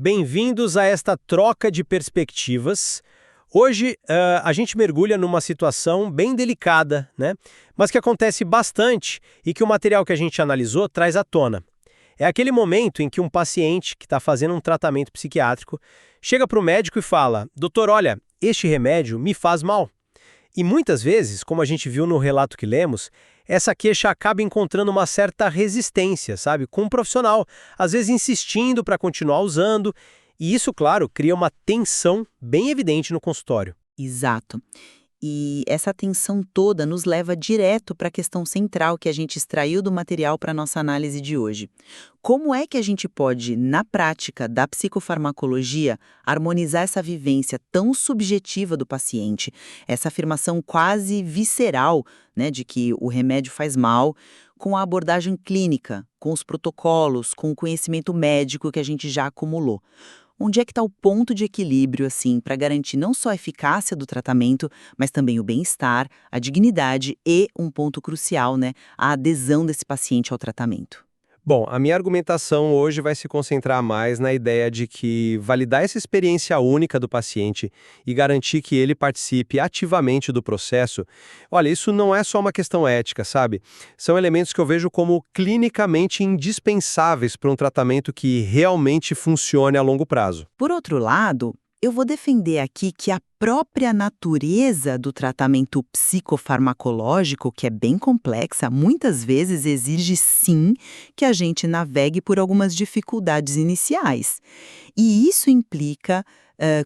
Bem-vindos a esta troca de perspectivas. Hoje, a gente mergulha numa situação bem delicada, né? Mas que acontece bastante e que o material que a gente analisou traz à tona. É aquele momento em que um paciente que está fazendo um tratamento psiquiátrico chega para o médico e fala: Doutor, olha, este remédio me faz mal. E muitas vezes, como a gente viu no relato que lemos, essa queixa acaba encontrando uma certa resistência, sabe, com um profissional, às vezes insistindo para continuar usando, e isso, claro, cria uma tensão bem evidente no consultório. Exato. E essa tensão toda nos leva direto para a questão central que a gente extraiu do material para a nossa análise de hoje. Como é que a gente pode, na prática da psicofarmacologia, harmonizar essa vivência tão subjetiva do paciente, essa afirmação quase visceral, né, de que o remédio faz mal, com a abordagem clínica, com os protocolos, com o conhecimento médico que a gente já acumulou? Onde é que está o ponto de equilíbrio, assim, para garantir não só a eficácia do tratamento, mas também o bem-estar, a dignidade e, um ponto crucial, né, a adesão desse paciente ao tratamento? Bom, a minha argumentação hoje vai se concentrar mais na ideia de que validar essa experiência única do paciente e garantir que ele participe ativamente do processo, olha, isso não é só uma questão ética, sabe? São elementos que eu vejo como clinicamente indispensáveis para um tratamento que realmente funcione a longo prazo. Por outro lado, eu vou defender aqui que a própria natureza do tratamento psicofarmacológico, que é bem complexa, muitas vezes exige sim que a gente navegue por algumas dificuldades iniciais. E isso implica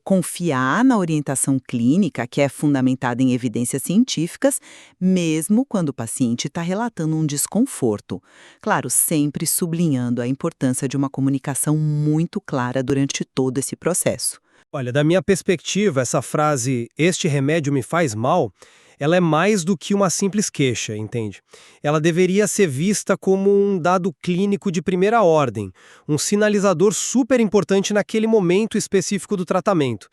confiar na orientação clínica, que é fundamentada em evidências científicas, mesmo quando o paciente está relatando um desconforto. Claro, sempre sublinhando a importância de uma comunicação muito clara durante todo esse processo. Olha, da minha perspectiva, essa frase, este remédio me faz mal, ela é mais do que uma simples queixa, entende? Ela deveria ser vista como um dado clínico de primeira ordem, um sinalizador super importante naquele momento específico do tratamento.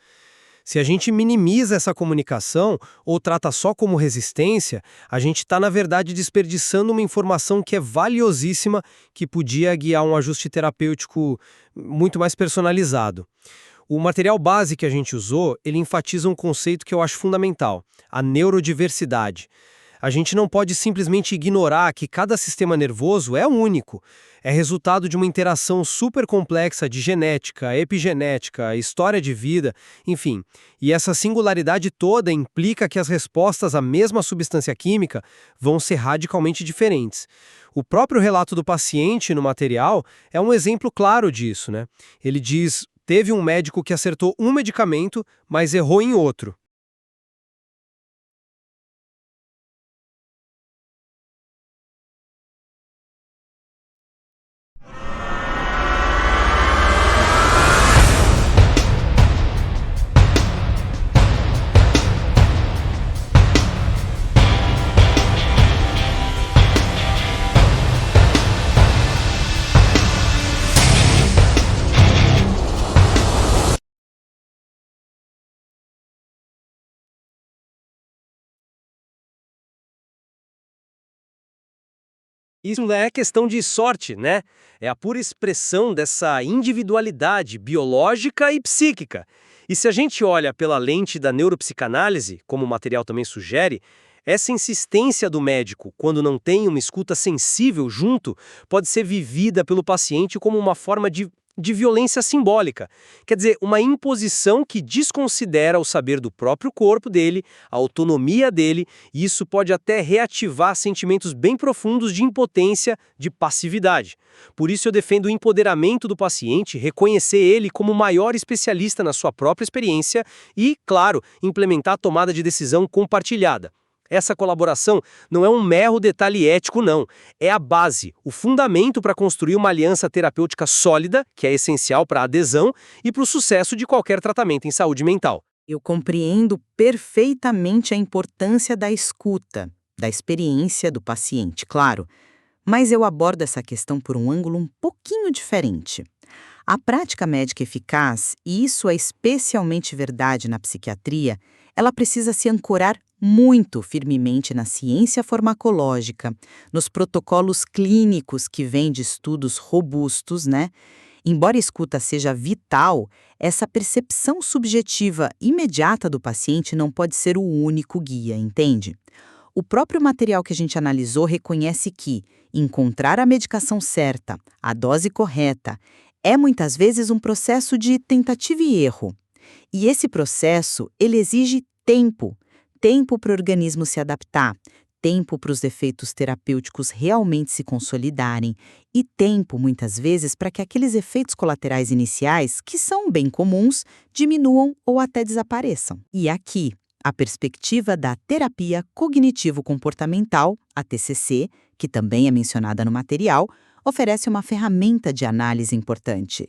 Se a gente minimiza essa comunicação ou trata só como resistência, a gente está, na verdade, desperdiçando uma informação que é valiosíssima, que podia guiar um ajuste terapêutico muito mais personalizado. O material base que a gente usou, ele enfatiza um conceito que eu acho fundamental, a neurodiversidade. A gente não pode simplesmente ignorar que cada sistema nervoso é único. É resultado de uma interação super complexa de genética, epigenética, história de vida, enfim. E essa singularidade toda implica que as respostas à mesma substância química vão ser radicalmente diferentes. O próprio relato do paciente no material é um exemplo claro disso, né? Ele diz: teve um médico que acertou um medicamento, mas errou em outro. Isso não é questão de sorte, né? É a pura expressão dessa individualidade biológica e psíquica. E se a gente olha pela lente da neuropsicanálise, como o material também sugere, essa insistência do médico, quando não tem uma escuta sensível junto, pode ser vivida pelo paciente como uma forma de violência simbólica. Quer dizer, uma imposição que desconsidera o saber do próprio corpo dele, a autonomia dele, e isso pode até reativar sentimentos bem profundos de impotência, de passividade. Por isso eu defendo o empoderamento do paciente, reconhecer ele como o maior especialista na sua própria experiência e, claro, implementar a tomada de decisão compartilhada. Essa colaboração não é um mero detalhe ético, não. É a base, o fundamento para construir uma aliança terapêutica sólida, que é essencial para a adesão e para o sucesso de qualquer tratamento em saúde mental. Eu compreendo perfeitamente a importância da escuta, da experiência do paciente, claro, mas eu abordo essa questão por um ângulo um pouquinho diferente. A prática médica eficaz, e isso é especialmente verdade na psiquiatria, ela precisa se ancorar muito firmemente na ciência farmacológica, nos protocolos clínicos que vêm de estudos robustos, né? Embora a escuta seja vital, essa percepção subjetiva imediata do paciente não pode ser o único guia, entende? O próprio material que a gente analisou reconhece que encontrar a medicação certa, a dose correta, é muitas vezes um processo de tentativa e erro. E esse processo, ele exige tempo. Tempo para o organismo se adaptar, tempo para os efeitos terapêuticos realmente se consolidarem e tempo, muitas vezes, para que aqueles efeitos colaterais iniciais, que são bem comuns, diminuam ou até desapareçam. E aqui, a perspectiva da terapia cognitivo-comportamental, a TCC, que também é mencionada no material, oferece uma ferramenta de análise importante.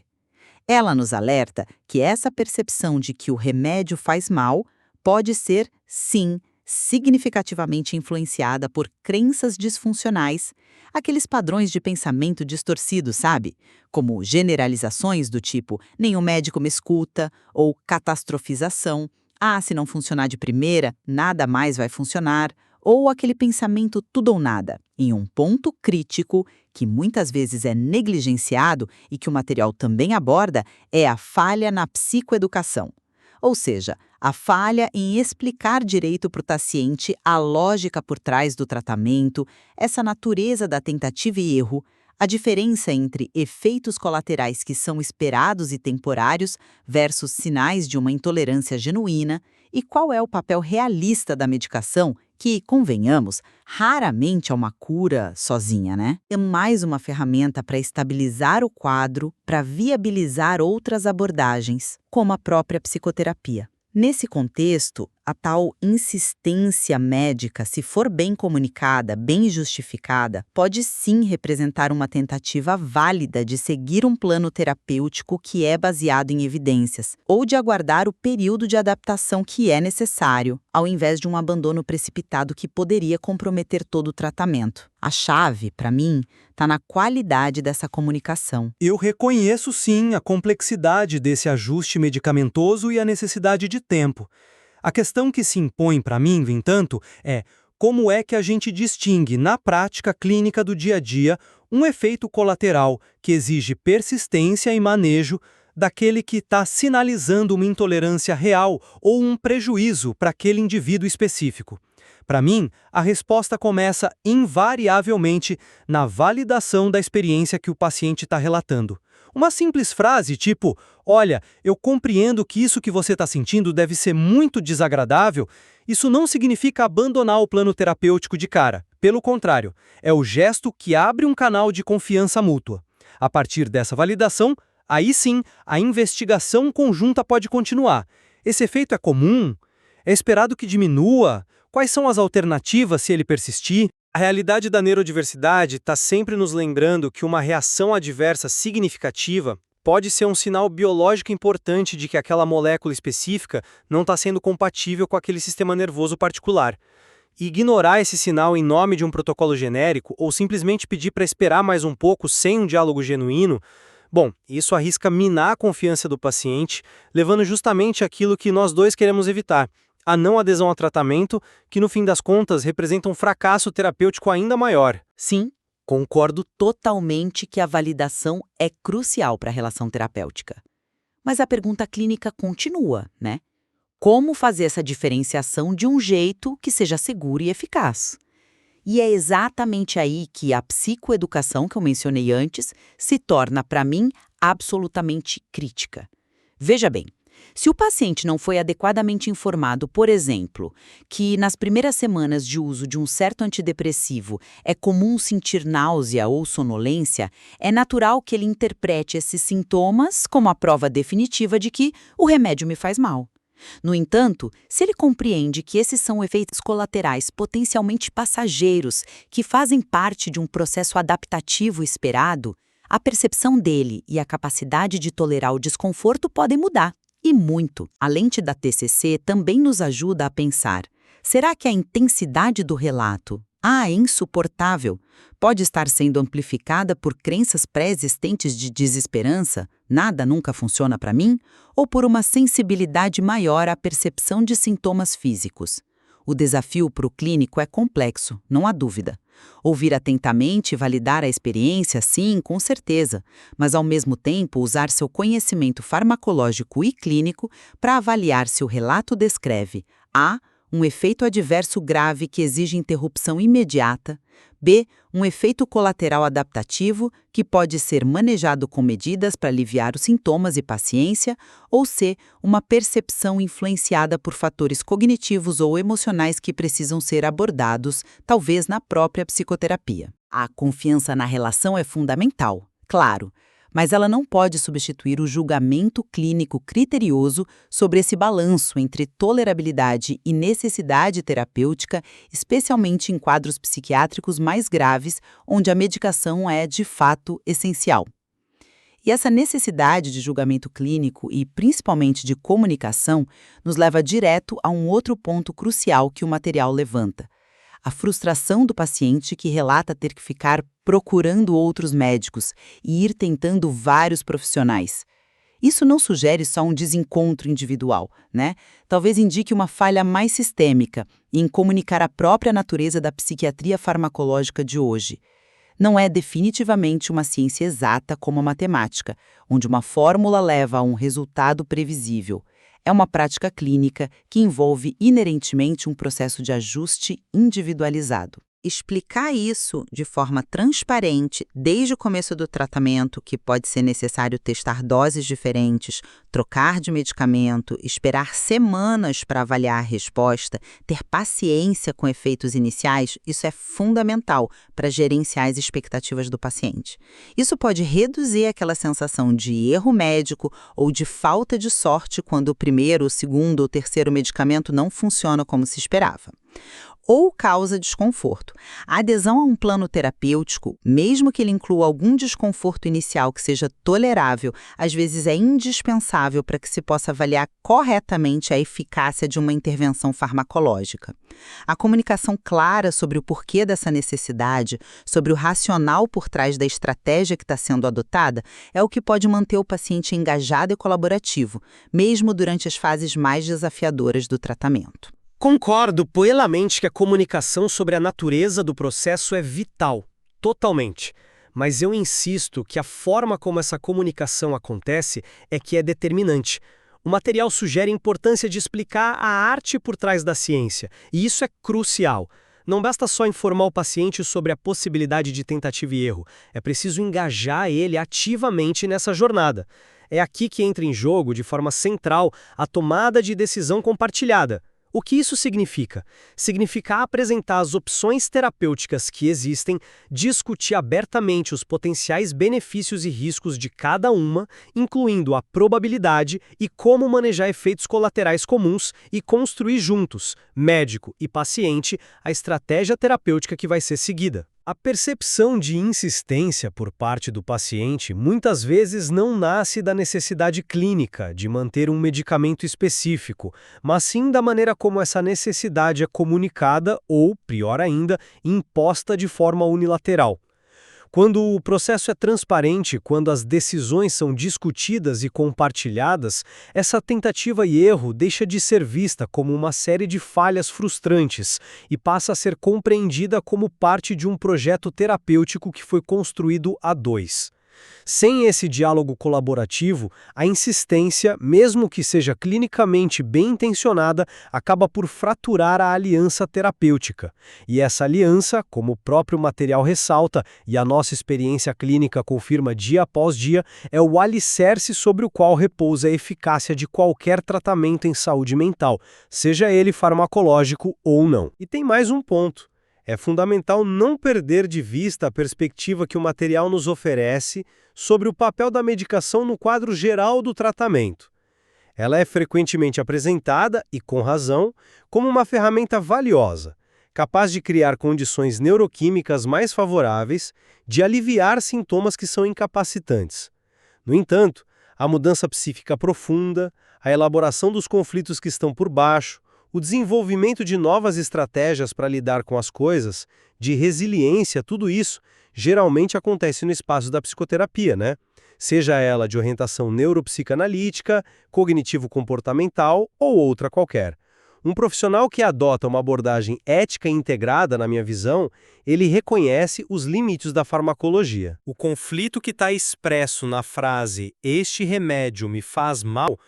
Ela nos alerta que essa percepção de que o remédio faz mal pode ser, sim, significativamente influenciada por crenças disfuncionais, aqueles padrões de pensamento distorcidos, sabe? Como generalizações do tipo nenhum médico me escuta ou catastrofização, se não funcionar de primeira, nada mais vai funcionar, ou aquele pensamento tudo ou nada, em um ponto crítico que muitas vezes é negligenciado e que o material também aborda, é a falha na psicoeducação. Ou seja, a falha em explicar direito para o paciente a lógica por trás do tratamento, essa natureza da tentativa e erro, a diferença entre efeitos colaterais que são esperados e temporários versus sinais de uma intolerância genuína e qual é o papel realista da medicação, que, convenhamos, raramente é uma cura sozinha, né? É mais uma ferramenta para estabilizar o quadro, para viabilizar outras abordagens, como a própria psicoterapia. Nesse contexto, a tal insistência médica, se for bem comunicada, bem justificada, pode sim representar uma tentativa válida de seguir um plano terapêutico que é baseado em evidências, ou de aguardar o período de adaptação que é necessário, ao invés de um abandono precipitado que poderia comprometer todo o tratamento. A chave, para mim, está na qualidade dessa comunicação. Eu reconheço sim a complexidade desse ajuste medicamentoso e a necessidade de tempo. A questão que se impõe para mim, no entanto, é como é que a gente distingue, na prática clínica do dia a dia, um efeito colateral que exige persistência e manejo daquele que está sinalizando uma intolerância real ou um prejuízo para aquele indivíduo específico. Para mim, a resposta começa invariavelmente na validação da experiência que o paciente está relatando. Uma simples frase tipo, olha, eu compreendo que isso que você está sentindo deve ser muito desagradável, isso não significa abandonar o plano terapêutico de cara. Pelo contrário, é o gesto que abre um canal de confiança mútua. A partir dessa validação, aí sim, a investigação conjunta pode continuar. Esse efeito é comum? É esperado que diminua? Quais são as alternativas se ele persistir? A realidade da neurodiversidade está sempre nos lembrando que uma reação adversa significativa pode ser um sinal biológico importante de que aquela molécula específica não está sendo compatível com aquele sistema nervoso particular. E ignorar esse sinal em nome de um protocolo genérico ou simplesmente pedir para esperar mais um pouco sem um diálogo genuíno, bom, isso arrisca minar a confiança do paciente, levando justamente aquilo que nós dois queremos evitar, a não adesão ao tratamento, que no fim das contas representa um fracasso terapêutico ainda maior. Sim, concordo totalmente que a validação é crucial para a relação terapêutica. Mas a pergunta clínica continua, né? Como fazer essa diferenciação de um jeito que seja seguro e eficaz? E é exatamente aí que a psicoeducação que eu mencionei antes se torna, para mim, absolutamente crítica. Veja bem, se o paciente não foi adequadamente informado, por exemplo, que nas primeiras semanas de uso de um certo antidepressivo é comum sentir náusea ou sonolência, é natural que ele interprete esses sintomas como a prova definitiva de que o remédio me faz mal. No entanto, se ele compreende que esses são efeitos colaterais potencialmente passageiros que fazem parte de um processo adaptativo esperado, a percepção dele e a capacidade de tolerar o desconforto podem mudar. E muito. A lente da TCC também nos ajuda a pensar, será que a intensidade do relato, é insuportável, pode estar sendo amplificada por crenças pré-existentes de desesperança, nada nunca funciona para mim, ou por uma sensibilidade maior à percepção de sintomas físicos? O desafio para o clínico é complexo, não há dúvida. Ouvir atentamente e validar a experiência, sim, com certeza, mas ao mesmo tempo usar seu conhecimento farmacológico e clínico para avaliar se o relato descreve a. Um efeito adverso grave que exige interrupção imediata, b. Um efeito colateral adaptativo que pode ser manejado com medidas para aliviar os sintomas e paciência, ou c. Uma percepção influenciada por fatores cognitivos ou emocionais que precisam ser abordados, talvez na própria psicoterapia. A confiança na relação é fundamental, claro, mas ela não pode substituir o julgamento clínico criterioso sobre esse balanço entre tolerabilidade e necessidade terapêutica, especialmente em quadros psiquiátricos mais graves, onde a medicação é, de fato, essencial. E essa necessidade de julgamento clínico e, principalmente, de comunicação, nos leva direto a um outro ponto crucial que o material levanta: a frustração do paciente que relata ter que ficar procurando outros médicos e ir tentando vários profissionais. Isso não sugere só um desencontro individual, né? Talvez indique uma falha mais sistêmica em comunicar a própria natureza da psiquiatria farmacológica de hoje. Não é definitivamente uma ciência exata como a matemática, onde uma fórmula leva a um resultado previsível. É uma prática clínica que envolve inerentemente um processo de ajuste individualizado. Explicar isso de forma transparente desde o começo do tratamento, que pode ser necessário testar doses diferentes, trocar de medicamento, esperar semanas para avaliar a resposta, ter paciência com efeitos iniciais, isso é fundamental para gerenciar as expectativas do paciente. Isso pode reduzir aquela sensação de erro médico ou de falta de sorte quando o primeiro, o segundo ou terceiro medicamento não funciona como se esperava. Ou causa desconforto. A adesão a um plano terapêutico, mesmo que ele inclua algum desconforto inicial que seja tolerável, às vezes é indispensável para que se possa avaliar corretamente a eficácia de uma intervenção farmacológica. A comunicação clara sobre o porquê dessa necessidade, sobre o racional por trás da estratégia que está sendo adotada, é o que pode manter o paciente engajado e colaborativo, mesmo durante as fases mais desafiadoras do tratamento. Concordo plenamente que a comunicação sobre a natureza do processo é vital, totalmente. Mas eu insisto que a forma como essa comunicação acontece é que é determinante. O material sugere a importância de explicar a arte por trás da ciência, e isso é crucial. Não basta só informar o paciente sobre a possibilidade de tentativa e erro, é preciso engajar ele ativamente nessa jornada. É aqui que entra em jogo, de forma central, a tomada de decisão compartilhada. O que isso significa? Significa apresentar as opções terapêuticas que existem, discutir abertamente os potenciais benefícios e riscos de cada uma, incluindo a probabilidade e como manejar efeitos colaterais comuns e construir juntos, médico e paciente, a estratégia terapêutica que vai ser seguida. A percepção de insistência por parte do paciente muitas vezes não nasce da necessidade clínica de manter um medicamento específico, mas sim da maneira como essa necessidade é comunicada ou, pior ainda, imposta de forma unilateral. Quando o processo é transparente, quando as decisões são discutidas e compartilhadas, essa tentativa e erro deixa de ser vista como uma série de falhas frustrantes e passa a ser compreendida como parte de um projeto terapêutico que foi construído a dois. Sem esse diálogo colaborativo, a insistência, mesmo que seja clinicamente bem intencionada, acaba por fraturar a aliança terapêutica. E essa aliança, como o próprio material ressalta e a nossa experiência clínica confirma dia após dia, é o alicerce sobre o qual repousa a eficácia de qualquer tratamento em saúde mental, seja ele farmacológico ou não. E tem mais um ponto. É fundamental não perder de vista a perspectiva que o material nos oferece sobre o papel da medicação no quadro geral do tratamento. Ela é frequentemente apresentada, e com razão, como uma ferramenta valiosa, capaz de criar condições neuroquímicas mais favoráveis, de aliviar sintomas que são incapacitantes. No entanto, a mudança psíquica profunda, a elaboração dos conflitos que estão por baixo, o desenvolvimento de novas estratégias para lidar com as coisas, de resiliência, tudo isso, geralmente acontece no espaço da psicoterapia, né? Seja ela de orientação neuropsicanalítica, cognitivo-comportamental ou outra qualquer. Um profissional que adota uma abordagem ética integrada, na minha visão, ele reconhece os limites da farmacologia. O conflito que está expresso na frase "este remédio me faz mal"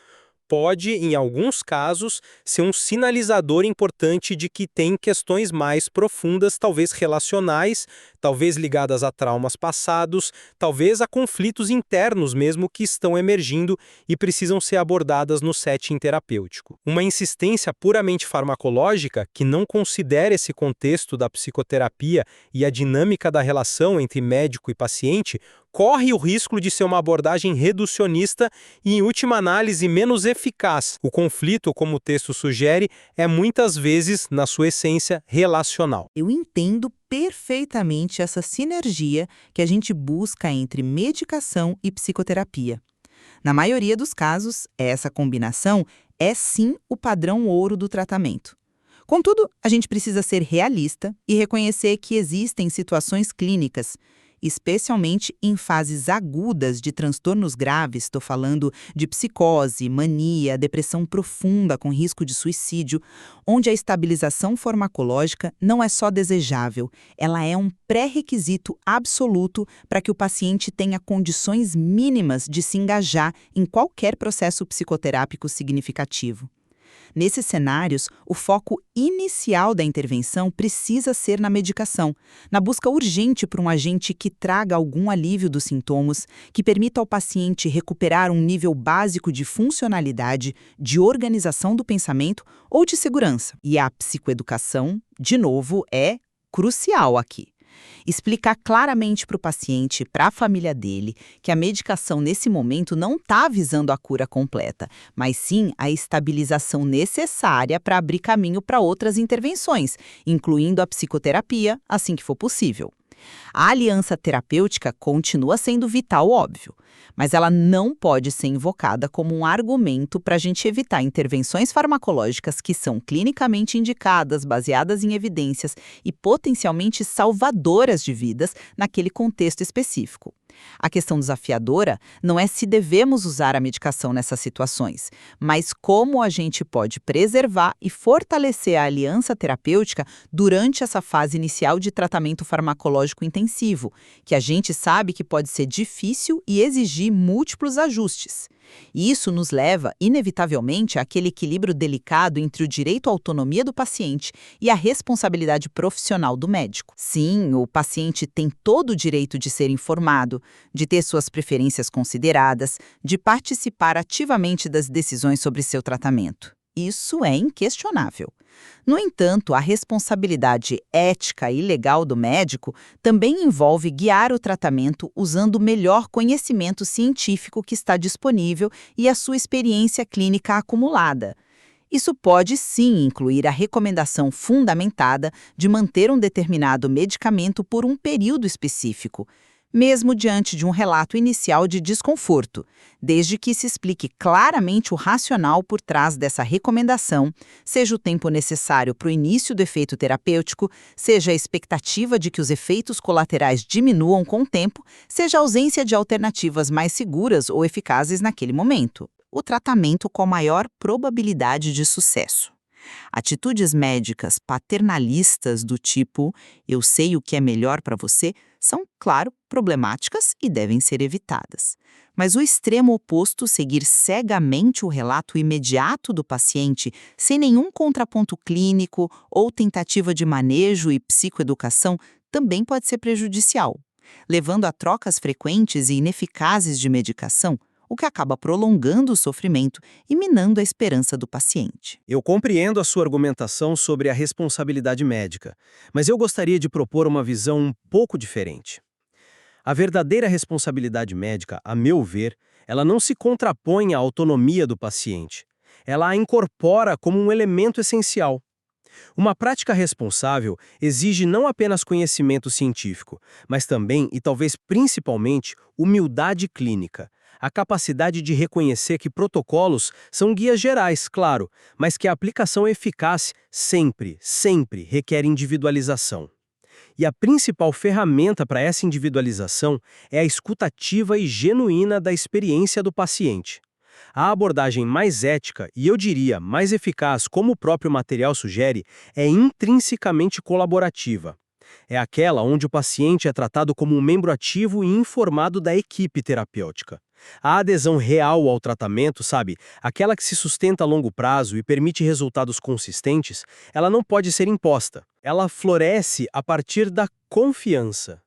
pode, em alguns casos, ser um sinalizador importante de que tem questões mais profundas, talvez relacionais, talvez ligadas a traumas passados, talvez a conflitos internos mesmo que estão emergindo e precisam ser abordadas no setting terapêutico. Uma insistência puramente farmacológica, que não considera esse contexto da psicoterapia e a dinâmica da relação entre médico e paciente, corre o risco de ser uma abordagem reducionista e, em última análise, menos eficaz. O conflito, como o texto sugere, é muitas vezes, na sua essência, relacional. Eu entendo perfeitamente essa sinergia que a gente busca entre medicação e psicoterapia. Na maioria dos casos, essa combinação é sim o padrão ouro do tratamento. Contudo, a gente precisa ser realista e reconhecer que existem situações clínicas, especialmente em fases agudas de transtornos graves, estou falando de psicose, mania, depressão profunda com risco de suicídio, onde a estabilização farmacológica não é só desejável, ela é um pré-requisito absoluto para que o paciente tenha condições mínimas de se engajar em qualquer processo psicoterápico significativo. Nesses cenários, o foco inicial da intervenção precisa ser na medicação, na busca urgente por um agente que traga algum alívio dos sintomas, que permita ao paciente recuperar um nível básico de funcionalidade, de organização do pensamento ou de segurança. E a psicoeducação, de novo, é crucial aqui. Explicar claramente para o paciente, para a família dele, que a medicação nesse momento não está visando a cura completa, mas sim a estabilização necessária para abrir caminho para outras intervenções, incluindo a psicoterapia, assim que for possível. A aliança terapêutica continua sendo vital, óbvio, mas ela não pode ser invocada como um argumento para a gente evitar intervenções farmacológicas que são clinicamente indicadas, baseadas em evidências e potencialmente salvadoras de vidas naquele contexto específico. A questão desafiadora não é se devemos usar a medicação nessas situações, mas como a gente pode preservar e fortalecer a aliança terapêutica durante essa fase inicial de tratamento farmacológico intensivo, que a gente sabe que pode ser difícil e exigir múltiplos ajustes. E isso nos leva, inevitavelmente, àquele equilíbrio delicado entre o direito à autonomia do paciente e a responsabilidade profissional do médico. Sim, o paciente tem todo o direito de ser informado, de ter suas preferências consideradas, de participar ativamente das decisões sobre seu tratamento. Isso é inquestionável. No entanto, a responsabilidade ética e legal do médico também envolve guiar o tratamento usando o melhor conhecimento científico que está disponível e a sua experiência clínica acumulada. Isso pode sim incluir a recomendação fundamentada de manter um determinado medicamento por um período específico, mesmo diante de um relato inicial de desconforto, desde que se explique claramente o racional por trás dessa recomendação, seja o tempo necessário para o início do efeito terapêutico, seja a expectativa de que os efeitos colaterais diminuam com o tempo, seja a ausência de alternativas mais seguras ou eficazes naquele momento. O tratamento com a maior probabilidade de sucesso. Atitudes médicas paternalistas do tipo "eu sei o que é melhor para você" são, claro, problemáticas e devem ser evitadas. Mas o extremo oposto, seguir cegamente o relato imediato do paciente, sem nenhum contraponto clínico ou tentativa de manejo e psicoeducação, também pode ser prejudicial, levando a trocas frequentes e ineficazes de medicação, o que acaba prolongando o sofrimento e minando a esperança do paciente. Eu compreendo a sua argumentação sobre a responsabilidade médica, mas eu gostaria de propor uma visão um pouco diferente. A verdadeira responsabilidade médica, a meu ver, ela não se contrapõe à autonomia do paciente. Ela a incorpora como um elemento essencial. Uma prática responsável exige não apenas conhecimento científico, mas também, e talvez principalmente, humildade clínica. A capacidade de reconhecer que protocolos são guias gerais, claro, mas que a aplicação eficaz sempre requer individualização. E a principal ferramenta para essa individualização é a escuta ativa e genuína da experiência do paciente. A abordagem mais ética e, eu diria, mais eficaz, como o próprio material sugere, é intrinsecamente colaborativa. É aquela onde o paciente é tratado como um membro ativo e informado da equipe terapêutica. A adesão real ao tratamento, sabe, aquela que se sustenta a longo prazo e permite resultados consistentes, ela não pode ser imposta. Ela floresce a partir da confiança.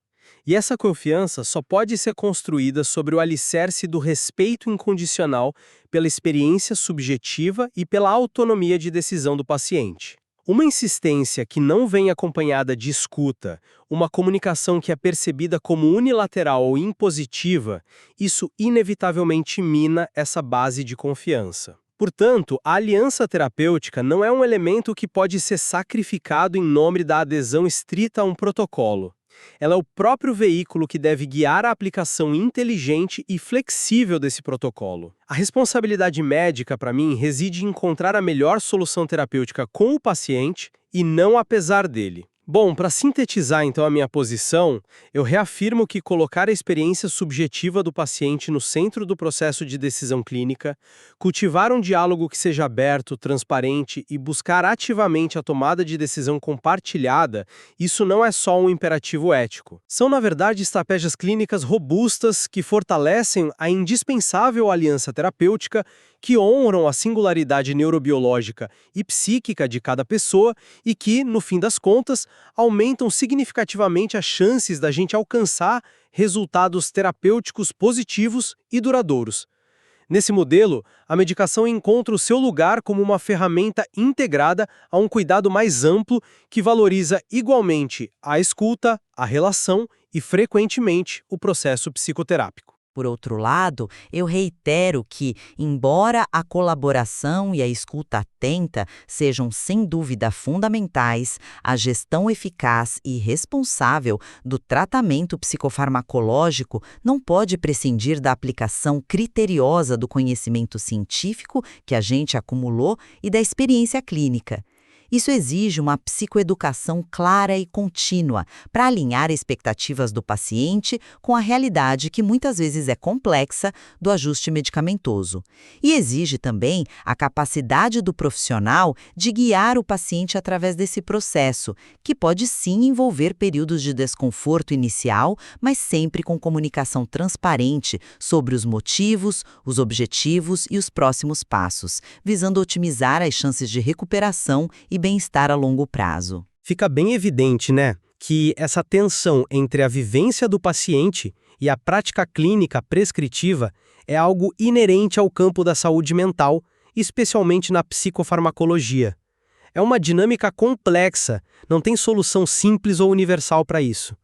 E essa confiança só pode ser construída sobre o alicerce do respeito incondicional pela experiência subjetiva e pela autonomia de decisão do paciente. Uma insistência que não vem acompanhada de escuta, uma comunicação que é percebida como unilateral ou impositiva, isso inevitavelmente mina essa base de confiança. Portanto, a aliança terapêutica não é um elemento que pode ser sacrificado em nome da adesão estrita a um protocolo. Ela é o próprio veículo que deve guiar a aplicação inteligente e flexível desse protocolo. A responsabilidade médica, para mim, reside em encontrar a melhor solução terapêutica com o paciente e não apesar dele. Bom, para sintetizar então a minha posição, eu reafirmo que colocar a experiência subjetiva do paciente no centro do processo de decisão clínica, cultivar um diálogo que seja aberto, transparente e buscar ativamente a tomada de decisão compartilhada, isso não é só um imperativo ético. São, na verdade, estratégias clínicas robustas que fortalecem a indispensável aliança terapêutica, que honram a singularidade neurobiológica e psíquica de cada pessoa e que, no fim das contas, aumentam significativamente as chances da gente alcançar resultados terapêuticos positivos e duradouros. Nesse modelo, a medicação encontra o seu lugar como uma ferramenta integrada a um cuidado mais amplo que valoriza igualmente a escuta, a relação e, frequentemente, o processo psicoterápico. Por outro lado, eu reitero que, embora a colaboração e a escuta atenta sejam sem dúvida fundamentais, a gestão eficaz e responsável do tratamento psicofarmacológico não pode prescindir da aplicação criteriosa do conhecimento científico que a gente acumulou e da experiência clínica. Isso exige uma psicoeducação clara e contínua para alinhar expectativas do paciente com a realidade que muitas vezes é complexa do ajuste medicamentoso. E exige também a capacidade do profissional de guiar o paciente através desse processo, que pode sim envolver períodos de desconforto inicial, mas sempre com comunicação transparente sobre os motivos, os objetivos e os próximos passos, visando otimizar as chances de recuperação e bem-estar a longo prazo. Fica bem evidente, né, que essa tensão entre a vivência do paciente e a prática clínica prescritiva é algo inerente ao campo da saúde mental, especialmente na psicofarmacologia. É uma dinâmica complexa, não tem solução simples ou universal para isso.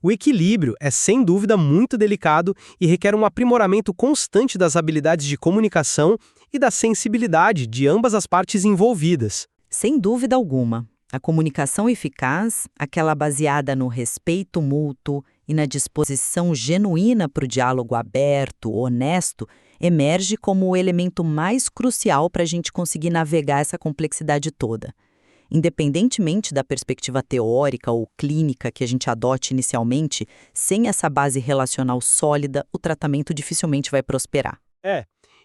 O equilíbrio é, sem dúvida, muito delicado e requer um aprimoramento constante das habilidades de comunicação e da sensibilidade de ambas as partes envolvidas. Sem dúvida alguma, a comunicação eficaz, aquela baseada no respeito mútuo e na disposição genuína para o diálogo aberto, honesto, emerge como o elemento mais crucial para a gente conseguir navegar essa complexidade toda. Independentemente da perspectiva teórica ou clínica que a gente adote inicialmente, sem essa base relacional sólida, o tratamento dificilmente vai prosperar.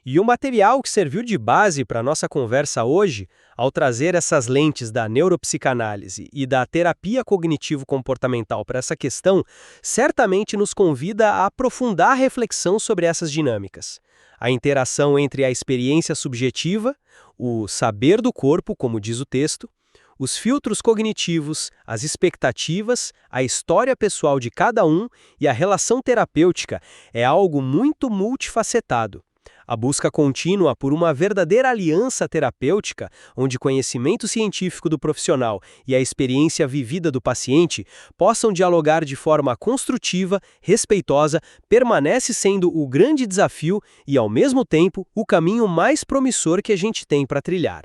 E o material que serviu de base para a nossa conversa hoje, ao trazer essas lentes da neuropsicanálise e da terapia cognitivo-comportamental para essa questão, certamente nos convida a aprofundar a reflexão sobre essas dinâmicas. A interação entre a experiência subjetiva, o saber do corpo, como diz o texto, os filtros cognitivos, as expectativas, a história pessoal de cada um e a relação terapêutica é algo muito multifacetado. A busca contínua por uma verdadeira aliança terapêutica, onde conhecimento científico do profissional e a experiência vivida do paciente possam dialogar de forma construtiva, respeitosa, permanece sendo o grande desafio e, ao mesmo tempo, o caminho mais promissor que a gente tem para trilhar.